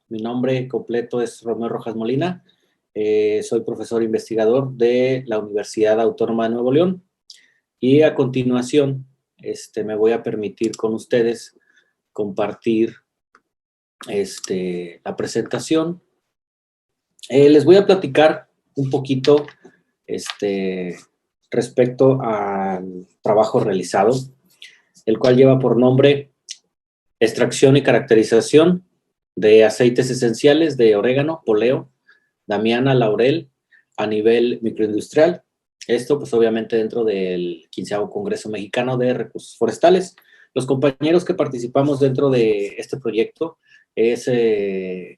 Mi nombre completo es Romeo Rojas Molina. Soy profesor investigador de la Universidad Autónoma de Nuevo León. Y a continuación, me voy a permitir con ustedes compartir la presentación. Les voy a platicar un poquito respecto al trabajo realizado, el cual lleva por nombre Extracción y caracterización de aceites esenciales de orégano, poleo, damiana, laurel a nivel microindustrial. Esto, pues obviamente dentro del 15º Congreso Mexicano de Recursos Forestales. Los compañeros que participamos dentro de este proyecto es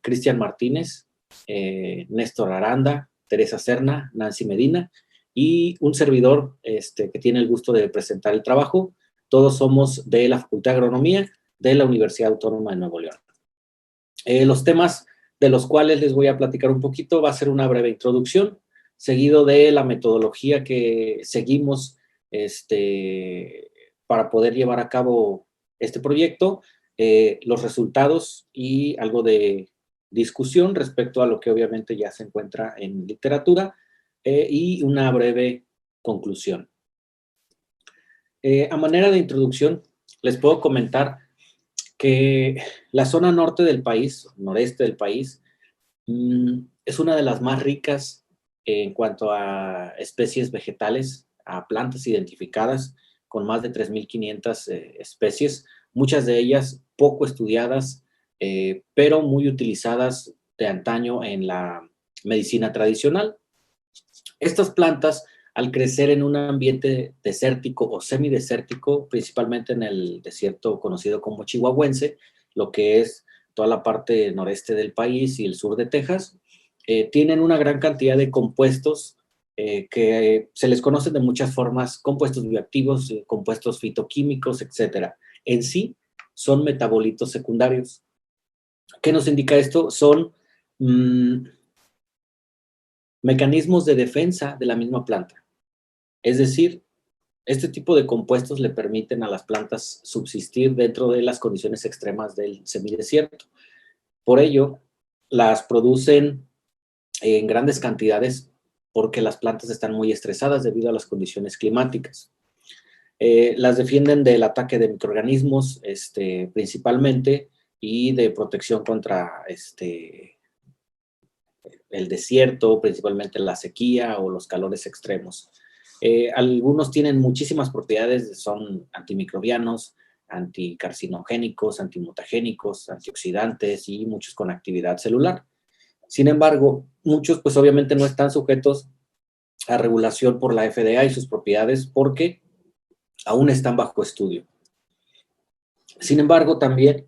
Cristian Martínez, Néstor Aranda, Teresa Serna, Nancy Medina y un servidor que tiene el gusto de presentar el trabajo. Todos somos de la Facultad de Agronomía de la Universidad Autónoma de Nuevo León. Los temas de los cuales les voy a platicar un poquito va a ser una breve introducción, seguido de la metodología que seguimos para poder llevar a cabo este proyecto, los resultados y algo de discusión respecto a lo que obviamente ya se encuentra en literatura y una breve conclusión. A manera de introducción, les puedo comentar que la zona norte del país, noreste del país, es una de las más ricas en cuanto a especies vegetales, a plantas identificadas, con más de 3.500 especies, muchas de ellas poco estudiadas, pero muy utilizadas de antaño en la medicina tradicional. Estas plantas, al crecer en un ambiente desértico o semidesértico, principalmente en el desierto conocido como chihuahuense, lo que es toda la parte noreste del país y el sur de Texas, tienen una gran cantidad de compuestos que se les conocen de muchas formas, compuestos bioactivos, compuestos fitoquímicos, etc. En sí, son metabolitos secundarios. ¿Qué nos indica esto? Son mecanismos de defensa de la misma planta. Es decir, este tipo de compuestos le permiten a las plantas subsistir dentro de las condiciones extremas del semidesierto. Por ello, las producen en grandes cantidades porque las plantas están muy estresadas debido a las condiciones climáticas. Las defienden del ataque de microorganismos principalmente y de protección contra el desierto, principalmente la sequía o los calores extremos. Algunos tienen muchísimas propiedades, son antimicrobianos, anticarcinogénicos, antimutagénicos, antioxidantes y muchos con actividad celular. Sin embargo, muchos pues obviamente no están sujetos a regulación por la FDA y sus propiedades porque aún están bajo estudio. Sin embargo, también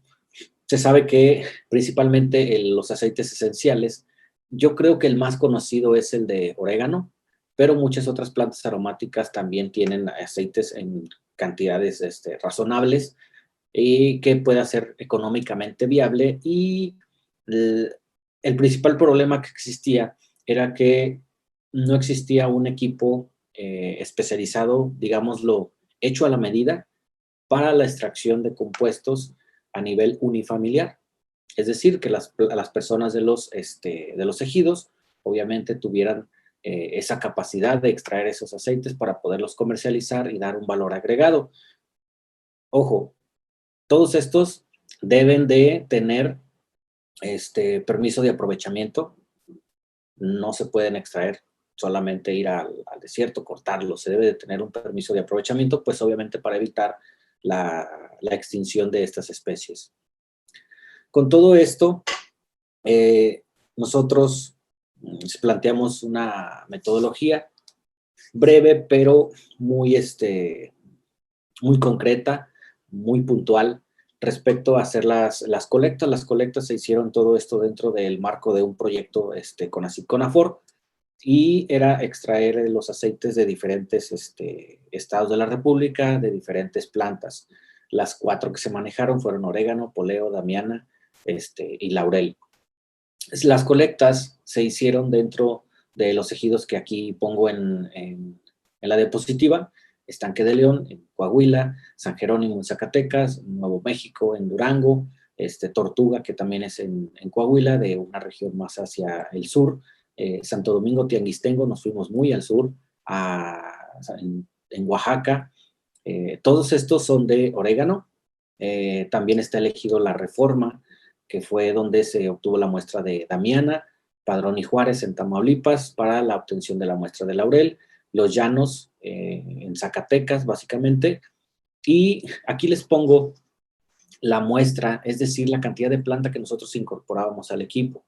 se sabe que principalmente los aceites esenciales, yo creo que el más conocido es el de orégano, pero muchas otras plantas aromáticas también tienen aceites en cantidades razonables y que pueda ser económicamente viable. Y el principal problema que existía era que no existía un equipo especializado, digámoslo, hecho a la medida para la extracción de compuestos a nivel unifamiliar. Es decir, que las personas de los ejidos obviamente tuvieran esa capacidad de extraer esos aceites para poderlos comercializar y dar un valor agregado. Ojo, todos estos deben de tener permiso de aprovechamiento. No se pueden extraer solamente ir al desierto, cortarlo. Se debe de tener un permiso de aprovechamiento, pues obviamente para evitar la extinción de estas especies. Con todo esto, nosotros planteamos una metodología breve, pero muy concreta, muy puntual, respecto a hacer las colectas. Las colectas se hicieron todo esto dentro del marco de un proyecto CONACYT-CONAFOR, y era extraer los aceites de diferentes estados de la República, de diferentes plantas. Las 4 que se manejaron fueron orégano, poleo, damiana y laurel. Las colectas se hicieron dentro de los ejidos que aquí pongo en la diapositiva: Estanque de León, en Coahuila; San Jerónimo, en Zacatecas; Nuevo México, en Durango; Tortuga, que también es en Coahuila, de una región más hacia el sur. Santo Domingo Tianguistengo, nos fuimos muy al sur, en Oaxaca. Todos estos son de orégano. También está elegido La Reforma, que fue donde se obtuvo la muestra de Damiana, Padrón y Juárez en Tamaulipas para la obtención de la muestra de laurel, Los Llanos en Zacatecas, básicamente. Y aquí les pongo la muestra, es decir, la cantidad de planta que nosotros incorporábamos al equipo.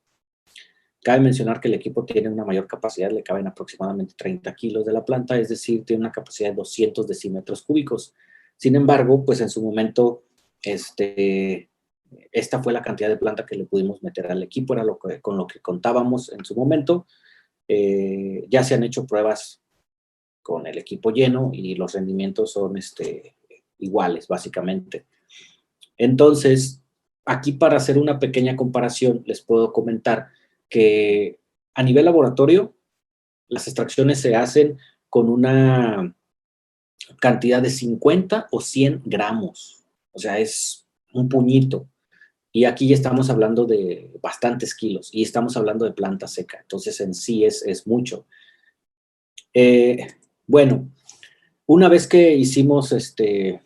Cabe mencionar que el equipo tiene una mayor capacidad, le caben aproximadamente 30 kilos de la planta, es decir, tiene una capacidad de 200 decímetros cúbicos. Sin embargo, pues en su momento, esta fue la cantidad de planta que le pudimos meter al equipo, era con lo que contábamos en su momento. Ya se han hecho pruebas con el equipo lleno y los rendimientos son iguales, básicamente. Entonces, aquí para hacer una pequeña comparación, les puedo comentar que a nivel laboratorio, las extracciones se hacen con una cantidad de 50 o 100 gramos. O sea, es un puñito. Y aquí ya estamos hablando de bastantes kilos y estamos hablando de planta seca. Entonces, en sí es mucho. Bueno, una vez que hicimos, que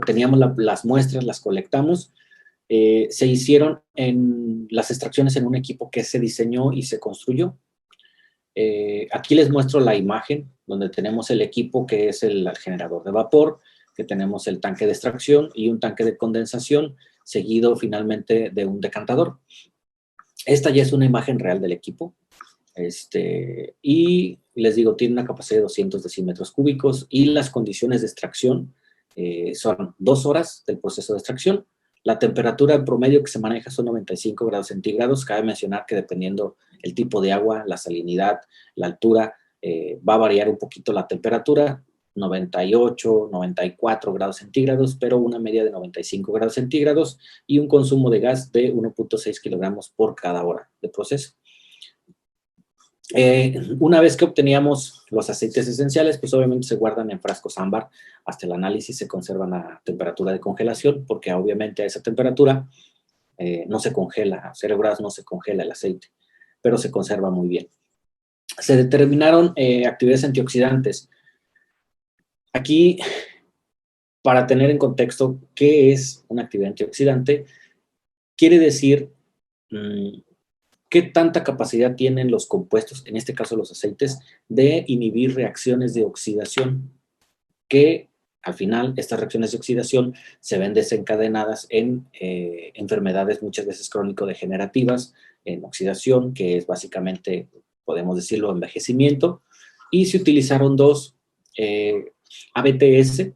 teníamos las muestras, las colectamos, se hicieron las extracciones en un equipo que se diseñó y se construyó. Aquí les muestro la imagen donde tenemos el equipo que es el generador de vapor, que tenemos el tanque de extracción y un tanque de condensación, seguido finalmente de un decantador. Esta ya es una imagen real del equipo. Y les digo, tiene una capacidad de 200 decímetros cúbicos y las condiciones de extracción son 2 horas del proceso de extracción. La temperatura en promedio que se maneja son 95 grados centígrados. Cabe mencionar que dependiendo el tipo de agua, la salinidad, la altura, va a variar un poquito la temperatura, 98, 94 grados centígrados, pero una media de 95 grados centígrados y un consumo de gas de 1.6 kilogramos por cada hora de proceso. Una vez que obteníamos los aceites esenciales, pues obviamente se guardan en frascos ámbar hasta el análisis, se conservan a temperatura de congelación, porque obviamente a esa temperatura no se congela, a 0 grados no se congela el aceite, pero se conserva muy bien. Se determinaron actividades antioxidantes. Aquí, para tener en contexto qué es una actividad antioxidante, quiere decir qué tanta capacidad tienen los compuestos, en este caso los aceites, de inhibir reacciones de oxidación, que al final estas reacciones de oxidación se ven desencadenadas en enfermedades muchas veces crónico-degenerativas, en oxidación, que es básicamente, podemos decirlo, envejecimiento, y se utilizaron dos, ABTS,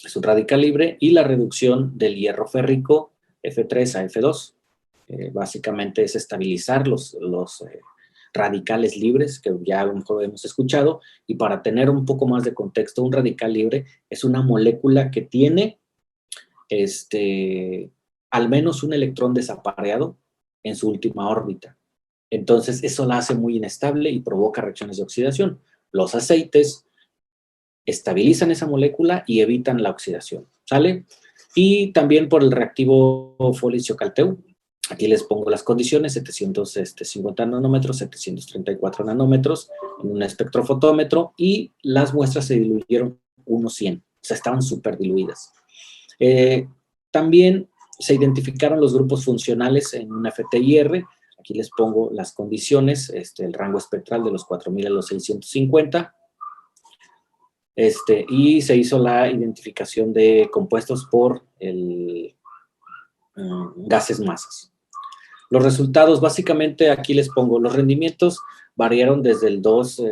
es un radical libre, y la reducción del hierro férrico F3 a F2. Básicamente es estabilizar los radicales libres, que ya a lo mejor hemos escuchado, y para tener un poco más de contexto, un radical libre es una molécula que tiene al menos un electrón desapareado en su última órbita. Entonces, eso la hace muy inestable y provoca reacciones de oxidación. Los aceites estabilizan esa molécula y evitan la oxidación, ¿sale? Y también por el reactivo Folicio-Calteu. Aquí les pongo las condiciones, 750 nanómetros, 734 nanómetros en un espectrofotómetro y las muestras se diluyeron 1:100, o sea, estaban súper diluidas. También se identificaron los grupos funcionales en un FTIR, aquí les pongo las condiciones, el rango espectral de los 4000 a los 650, y se hizo la identificación de compuestos por gases masas. Los resultados, básicamente aquí les pongo, los rendimientos variaron desde el 2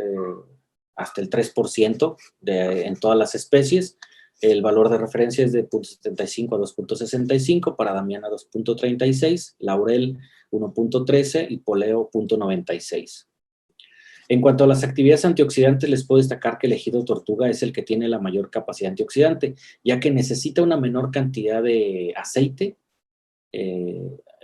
hasta el 3% en todas las especies. El valor de referencia es de 0.75 a 2.65, para Damiana 2.36, Laurel 1.13 y Poleo 0.96. En cuanto a las actividades antioxidantes, les puedo destacar que el ejido tortuga es el que tiene la mayor capacidad antioxidante, ya que necesita una menor cantidad de aceite,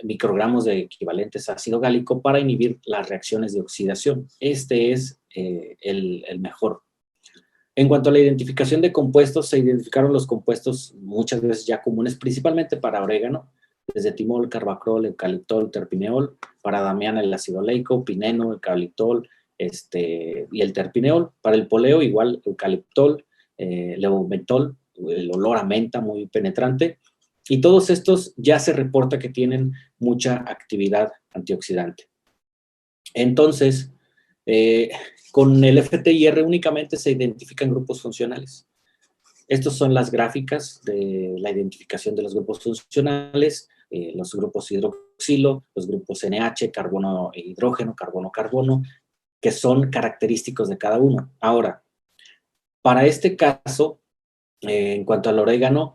microgramos de equivalentes a ácido gálico para inhibir las reacciones de oxidación. Este es el mejor. En cuanto a la identificación de compuestos, se identificaron los compuestos muchas veces ya comunes, principalmente para orégano, desde timol, carbacrol, eucaliptol, terpineol, para damiana el ácido oleico, pineno, eucaliptol, y el terpineol. Para el poleo igual eucaliptol, levomentol, el olor a menta muy penetrante, y todos estos ya se reporta que tienen mucha actividad antioxidante. Entonces, con el FTIR únicamente se identifican grupos funcionales. Estas son las gráficas de la identificación de los grupos funcionales, los grupos hidroxilo, los grupos NH, carbono e hidrógeno, carbono-carbono, que son característicos de cada uno. Ahora, para este caso, en cuanto al orégano,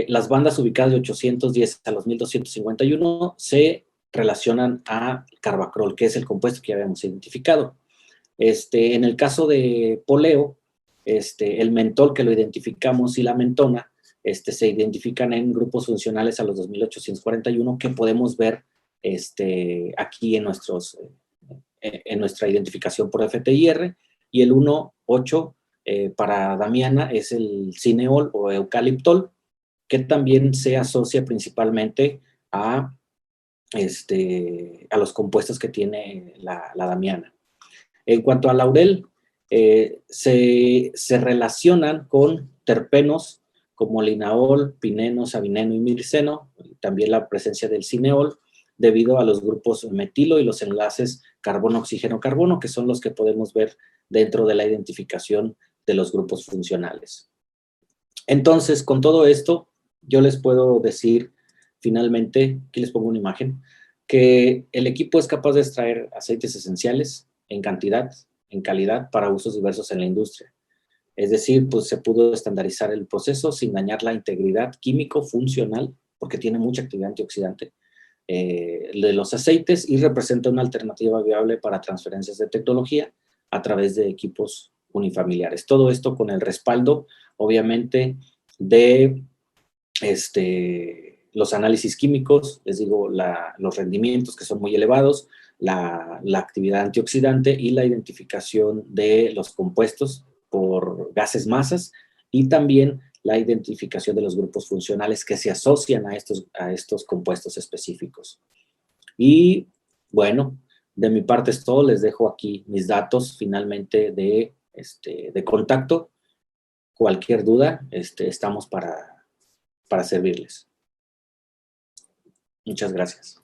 las bandas ubicadas de 810 a los 1251 se relacionan a carbacrol, que es el compuesto que ya habíamos identificado. En el caso de poleo, el mentol que lo identificamos y la mentona se identifican en grupos funcionales a los 2841 que podemos ver aquí en, en nuestra identificación por FTIR, y el 1,8 para damiana es el cineol o eucaliptol, que también se asocia principalmente a los compuestos que tiene la damiana. En cuanto al laurel, se relacionan con terpenos como linaol, pineno, sabineno y mirceno, también la presencia del cineol, debido a los grupos metilo y los enlaces carbono-oxígeno-carbono, que son los que podemos ver dentro de la identificación de los grupos funcionales. Entonces, con todo esto, yo les puedo decir, finalmente, aquí les pongo una imagen, que el equipo es capaz de extraer aceites esenciales en cantidad, en calidad, para usos diversos en la industria. Es decir, pues se pudo estandarizar el proceso sin dañar la integridad químico-funcional, porque tiene mucha actividad antioxidante, de los aceites, y representa una alternativa viable para transferencias de tecnología a través de equipos unifamiliares. Todo esto con el respaldo, obviamente, de los análisis químicos, les digo, los rendimientos que son muy elevados, la actividad antioxidante y la identificación de los compuestos por gases masas, y también la identificación de los grupos funcionales que se asocian a estos compuestos específicos. Y bueno, de mi parte es todo. Les dejo aquí mis datos finalmente de contacto. Cualquier duda, estamos para servirles. Muchas gracias.